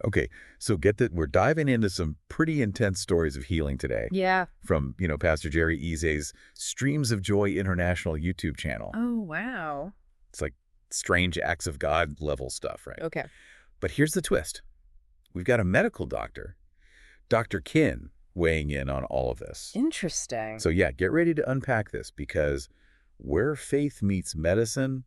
Okay, so get that we're diving into some pretty intense stories of healing today. Yeah. From, Pastor Jerry Eze's Streams of Joy International YouTube channel. Oh, wow. It's like strange acts of God level stuff, right? Okay. But here's the twist. We've got a medical doctor, Dr. Kin, weighing in on all of this. Interesting. So yeah, get ready to unpack this because where faith meets medicine,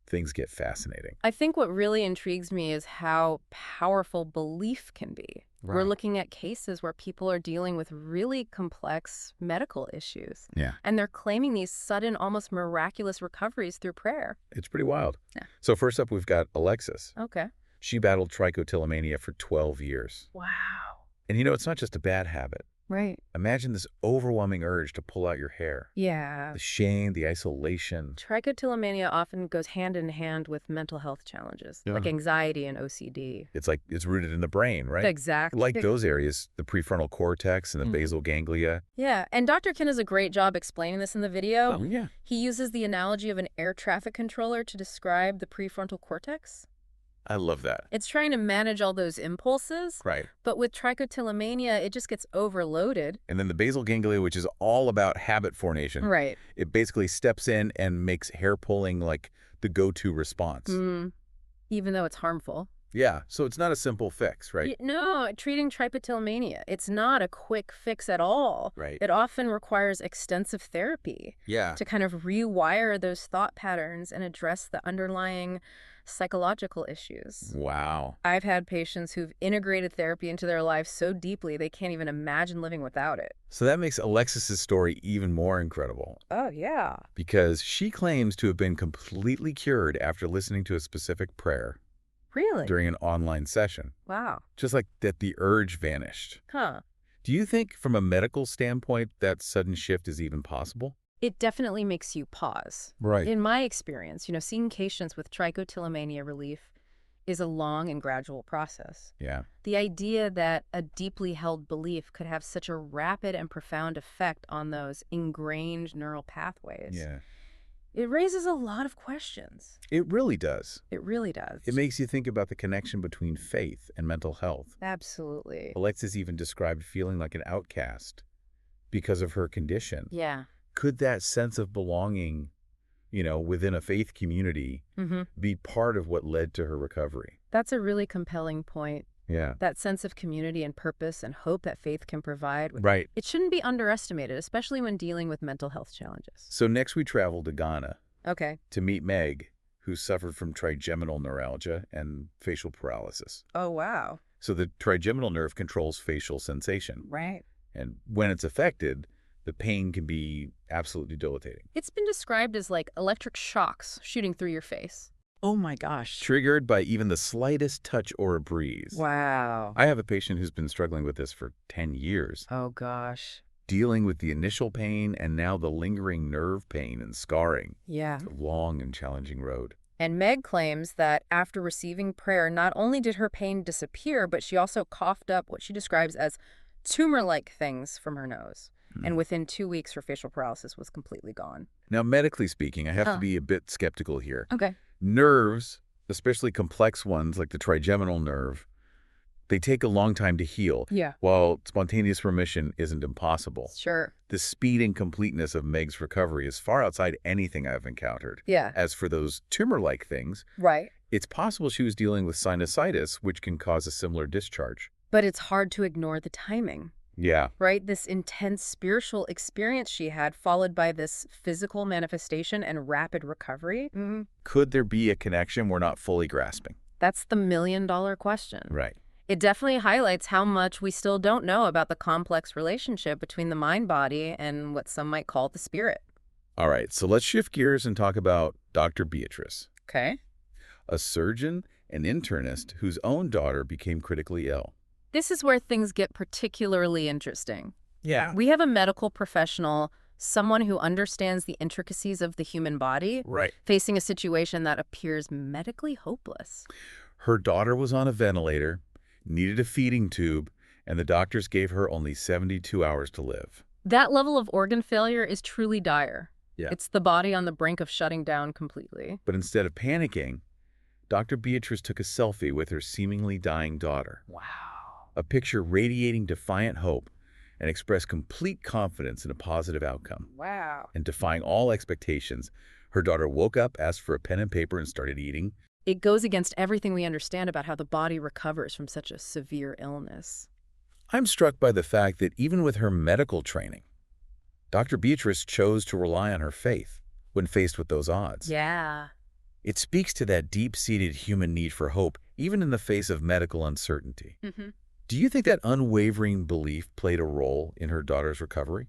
things get fascinating. I think what really intrigues me is how powerful belief can be. Right. We're looking at cases where people are dealing with really complex medical issues. Yeah. And they're claiming these sudden, almost miraculous recoveries through prayer. It's pretty wild. Yeah. So first up, we've got Alexis. Okay. She battled trichotillomania for 12 years. Wow. And it's not just a bad habit. Right. Imagine this overwhelming urge to pull out your hair. Yeah. The shame, the isolation. Trichotillomania often goes hand in hand with mental health challenges, like anxiety and OCD. It's rooted in the brain, right? Exactly. Like those areas, the prefrontal cortex and the basal ganglia. Yeah, and Dr. Kin does a great job explaining this in the video. Oh, yeah. He uses the analogy of an air traffic controller to describe the prefrontal cortex. I love that. It's trying to manage all those impulses. Right. But with trichotillomania, it just gets overloaded. And then the basal ganglia, which is all about habit formation. Right. It basically steps in and makes hair pulling like the go-to response. Even though it's harmful. Yeah, so it's not a simple fix, right? No, treating trichotillomania, it's not a quick fix at all. Right. It often requires extensive therapy to kind of rewire those thought patterns and address the underlying psychological issues. Wow. I've had patients who've integrated therapy into their life so deeply they can't even imagine living without it. So that makes Alexis's story even more incredible. Oh, yeah. Because she claims to have been completely cured after listening to a specific prayer. Really? During an online session. Wow. Just like that the urge vanished. Huh. Do you think from a medical standpoint that sudden shift is even possible? It definitely makes you pause. Right. In my experience, seeing patients with trichotillomania relief is a long and gradual process. Yeah. The idea that a deeply held belief could have such a rapid and profound effect on those ingrained neural pathways. Yeah. It raises a lot of questions. It really does. It really does. It makes you think about the connection between faith and mental health. Absolutely. Alexis even described feeling like an outcast because of her condition. Yeah. Could that sense of belonging, within a faith community be part of what led to her recovery? That's a really compelling point. Yeah. That sense of community and purpose and hope that faith can provide. Right. It shouldn't be underestimated, especially when dealing with mental health challenges. So next we travel to Ghana. Okay. To meet Meg, who suffered from trigeminal neuralgia and facial paralysis. Oh, wow. So the trigeminal nerve controls facial sensation. Right. And when it's affected, the pain can be absolutely debilitating. It's been described as like electric shocks shooting through your face. Oh my gosh. Triggered by even the slightest touch or a breeze. Wow. I have a patient who's been struggling with this for 10 years. Oh gosh. Dealing with the initial pain and now the lingering nerve pain and scarring. Yeah. It's a long and challenging road. And Meg claims that after receiving prayer, not only did her pain disappear, but she also coughed up what she describes as tumor-like things from her nose. And within 2 weeks, her facial paralysis was completely gone. Now, medically speaking, I have to be a bit skeptical here. Okay. Nerves, especially complex ones like the trigeminal nerve, they take a long time to heal. Yeah. While spontaneous remission isn't impossible. Sure. The speed and completeness of Meg's recovery is far outside anything I've encountered. Yeah. As for those tumor-like things, Right. it's possible she was dealing with sinusitis, which can cause a similar discharge. But it's hard to ignore the timing. Yeah. Right? This intense spiritual experience she had, followed by this physical manifestation and rapid recovery. Could there be a connection we're not fully grasping? That's the million-dollar question. Right. It definitely highlights how much we still don't know about the complex relationship between the mind-body and what some might call the spirit. All right, so let's shift gears and talk about Dr. Beatrice. Okay. A surgeon and internist whose own daughter became critically ill. This is where things get particularly interesting. Yeah. We have a medical professional, someone who understands the intricacies of the human body, Right. facing a situation that appears medically hopeless. Her daughter was on a ventilator, needed a feeding tube, and the doctors gave her only 72 hours to live. That level of organ failure is truly dire. Yeah. It's the body on the brink of shutting down completely. But instead of panicking, Dr. Beatrice took a selfie with her seemingly dying daughter, Wow. a picture radiating defiant hope and expressed complete confidence in a positive outcome. Wow. And defying all expectations, her daughter woke up, asked for a pen and paper, and started eating. It goes against everything we understand about how the body recovers from such a severe illness. I'm struck by the fact that even with her medical training, Dr. Beatrice chose to rely on her faith when faced with those odds. Yeah. It speaks to that deep-seated human need for hope, even in the face of medical uncertainty. Do you think that unwavering belief played a role in her daughter's recovery?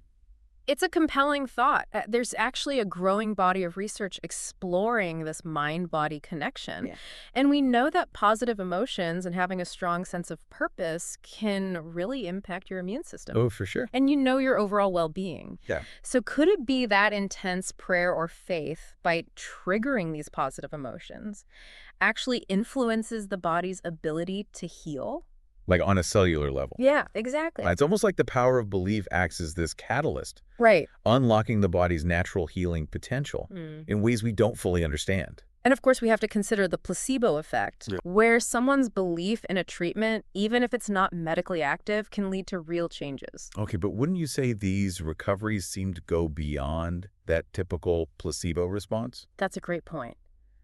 It's a compelling thought. There's actually a growing body of research exploring this mind-body connection. Yeah. And we know that positive emotions and having a strong sense of purpose can really impact your immune system. Oh, for sure. And your overall well-being. Yeah. So could it be that intense prayer or faith, by triggering these positive emotions, actually influences the body's ability to heal? Like on a cellular level. Yeah, exactly. It's almost like the power of belief acts as this catalyst, Right. unlocking the body's natural healing potential in ways we don't fully understand. And of course, we have to consider the placebo effect, where someone's belief in a treatment, even if it's not medically active, can lead to real changes. Okay, but wouldn't you say these recoveries seem to go beyond that typical placebo response? That's a great point.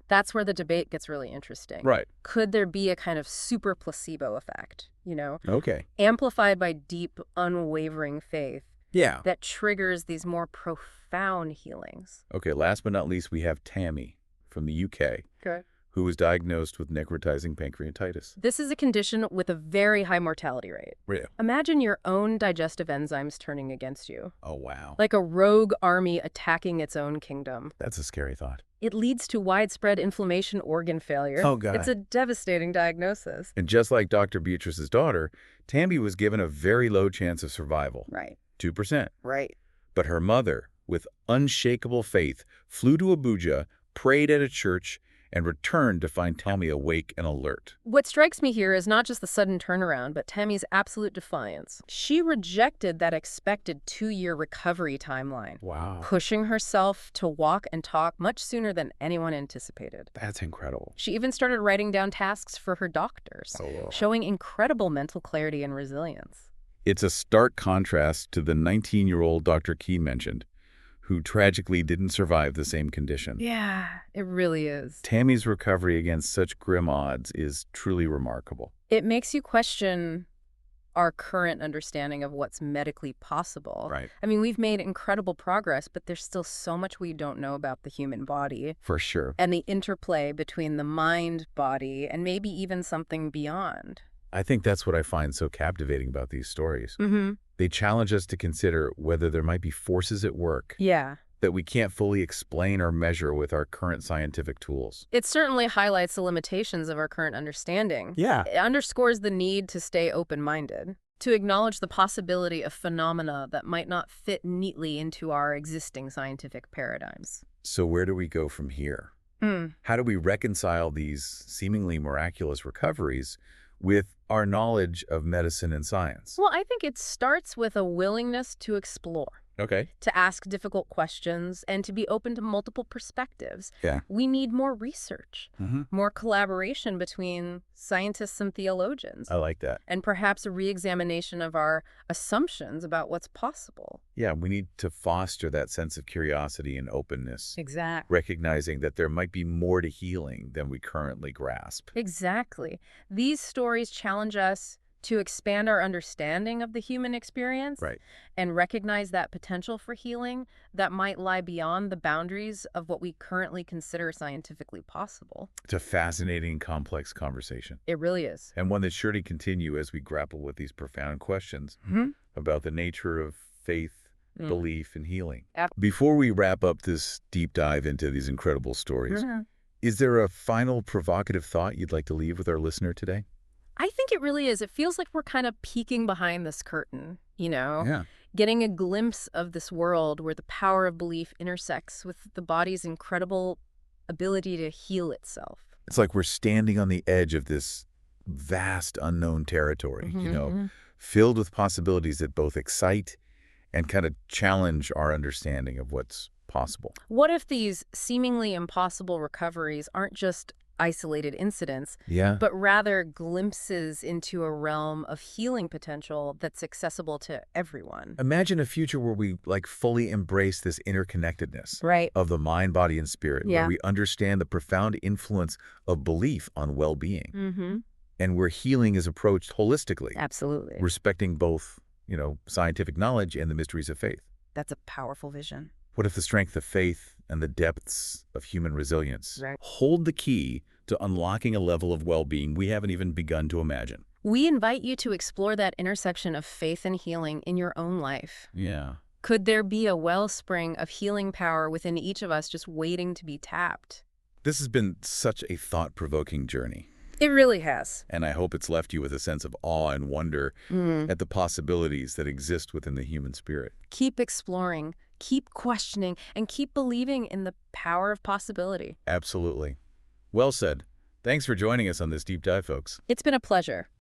That's where the debate gets really interesting. Right. Could there be a kind of super placebo effect, Okay. amplified by deep, unwavering faith Yeah. that triggers these more profound healings? Okay, last but not least, we have Tammy from the UK, Okay. who was diagnosed with necrotizing pancreatitis. This is a condition with a very high mortality rate. Really? Imagine your own digestive enzymes turning against you, Oh, wow. like a rogue army attacking its own kingdom. That's a scary thought. It leads to widespread inflammation, organ failure. Oh, God. It's a devastating diagnosis. And just like Dr. Beatrice's daughter, Tammy was given a very low chance of survival, Right. 2%. Right. But her mother, with unshakable faith, flew to Abuja, prayed at a church, and returned to find Tammy awake and alert. What strikes me here is not just the sudden turnaround, but Tammy's absolute defiance. She rejected that expected 2-year recovery timeline, Wow. pushing herself to walk and talk much sooner than anyone anticipated. That's incredible. She even started writing down tasks for her doctors, showing incredible mental clarity and resilience. It's a stark contrast to the 19-year-old Dr. Key mentioned, who tragically didn't survive the same condition. Yeah, it really is. Tammy's recovery against such grim odds is truly remarkable. It makes you question our current understanding of what's medically possible. Right. I mean, we've made incredible progress, but there's still so much we don't know about the human body For sure. and the interplay between the mind, body, and maybe even something beyond. I think that's what I find so captivating about these stories. Mm-hmm. They challenge us to consider whether there might be forces at work Yeah. that we can't fully explain or measure with our current scientific tools. It certainly highlights the limitations of our current understanding. Yeah. It underscores the need to stay open-minded, to acknowledge the possibility of phenomena that might not fit neatly into our existing scientific paradigms. So where do we go from here? How do we reconcile these seemingly miraculous recoveries with our knowledge of medicine and science? Well, I think it starts with a willingness to explore, Okay. to ask difficult questions, and to be open to multiple perspectives. Yeah. We need more research, Mm-hmm. more collaboration between scientists and theologians, I like that. and perhaps a re-examination of our assumptions about what's possible. Yeah, we need to foster that sense of curiosity and openness, Exactly. recognizing that there might be more to healing than we currently grasp. Exactly. These stories challenge us to expand our understanding of the human experience Right. and recognize that potential for healing that might lie beyond the boundaries of what we currently consider scientifically possible. It's a fascinating, complex conversation, It really is. and one that's sure to continue as we grapple with these profound questions about the nature of faith, belief, and healing. Before we wrap up this deep dive into these incredible stories, is there a final provocative thought you'd like to leave with our listener today? I think it really is. It feels like we're kind of peeking behind this curtain, Yeah. getting a glimpse of this world where the power of belief intersects with the body's incredible ability to heal itself. It's like we're standing on the edge of this vast unknown territory, filled with possibilities that both excite and kind of challenge our understanding of what's possible. What if these seemingly impossible recoveries aren't just isolated incidents, Yeah. but rather glimpses into a realm of healing potential that's accessible to everyone. Imagine a future where we fully embrace this interconnectedness Right. of the mind, body, and spirit, where Yeah. we understand the profound influence of belief on well-being, Mm-hmm. and where healing is approached holistically, Absolutely. respecting both, scientific knowledge and the mysteries of faith. That's a powerful vision. What if the strength of faith and the depths of human resilience Right. hold the key to unlocking a level of well-being we haven't even begun to imagine? We invite you to explore that intersection of faith and healing in your own life. Yeah. Could there be a wellspring of healing power within each of us just waiting to be tapped? This has been such a thought-provoking journey, It really has. and I hope it's left you with a sense of awe and wonder at the possibilities that exist within the human spirit. Keep exploring, keep questioning, and keep believing in the power of possibility. Absolutely. Well said. Thanks for joining us on this deep dive, folks. It's been a pleasure.